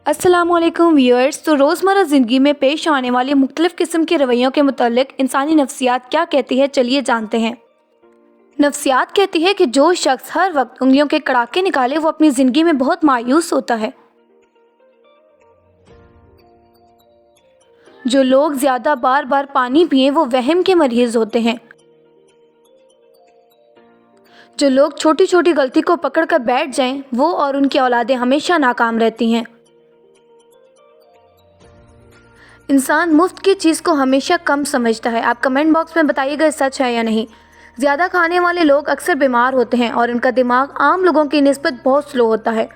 अस्सलाम वालेकुम व्यूअर्स। तो रोज़मर्रा ज़िंदगी में पेश आने वाले मुख्तलिफ़ किस्म के रवैयों के मुतालिक इंसानी नफ्सियात क्या कहती है, चलिए जानते हैं। नफ्सियात कहती है कि जो शख्स हर वक्त उंगलियों के कड़ाके निकाले वो अपनी ज़िंदगी में बहुत मायूस होता है। जो लोग ज़्यादा बार बार पानी पिए वो वहम के मरीज़ होते हैं। जो लोग छोटी छोटी गलती को पकड़ कर बैठ जाएं वो और उनकी औलादें हमेशा नाकाम रहती हैं। इंसान मुफ्त की चीज़ को हमेशा कम समझता है। आप कमेंट बॉक्स में बताइएगा सच है या नहीं। ज़्यादा खाने वाले लोग अक्सर बीमार होते हैं और उनका दिमाग आम लोगों की निस्बत बहुत स्लो होता है।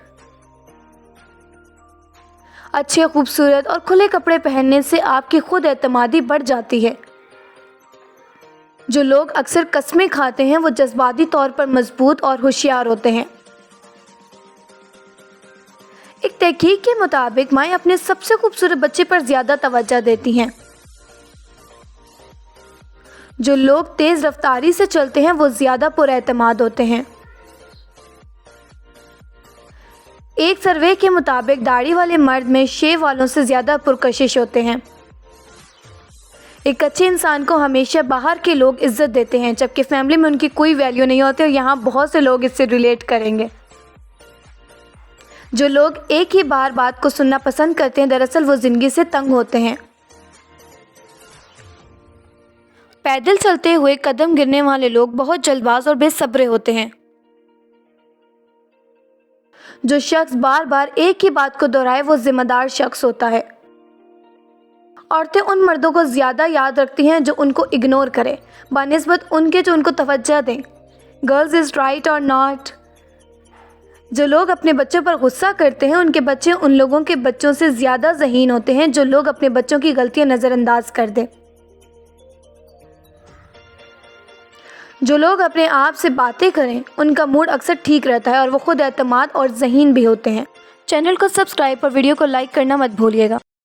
अच्छे, खूबसूरत और खुले कपड़े पहनने से आपकी खुद एतमादी बढ़ जाती है। जो लोग अक्सर कस्में खाते हैं वो जज्बाती तौर पर मजबूत और होशियार होते हैं। एक तहकीक के मुताबिक माएँ अपने सबसे खूबसूरत बच्चे पर ज़्यादा तवज्जो देती हैं। जो लोग तेज़ रफ्तारी से चलते हैं वो ज़्यादा पुरएतमाद होते हैं। एक सर्वे के मुताबिक दाढ़ी वाले मर्द में शेव वालों से ज़्यादा पुरकशिश होते हैं। एक अच्छे इंसान को हमेशा बाहर के लोग इज्जत देते हैं जबकि फैमिली में उनकी कोई वैल्यू नहीं होती और यहाँ बहुत से लोग इससे रिलेट करेंगे। जो लोग एक ही बार बात को सुनना पसंद करते हैं दरअसल वो ज़िंदगी से तंग होते हैं। पैदल चलते हुए कदम गिरने वाले लोग बहुत जल्दबाज और बेसब्रे होते हैं। जो शख्स बार बार एक ही बात को दोहराए वो जिम्मेदार शख्स होता है। औरतें उन मर्दों को ज़्यादा याद रखती हैं जो उनको इग्नोर करें बनिस्बत उनके जो उनको तवज्जो दें। गर्ल्स इज़ राइट और नॉट। जो लोग अपने बच्चों पर गुस्सा करते हैं उनके बच्चे उन लोगों के बच्चों से ज़्यादा ज़हीन होते हैं जो लोग अपने बच्चों की गलतियां नज़रअंदाज कर दें। जो लोग अपने आप से बातें करें उनका मूड अक्सर ठीक रहता है और वो खुद एतमाद और ज़हीन भी होते हैं। चैनल को सब्सक्राइब और वीडियो को लाइक करना मत भूलिएगा।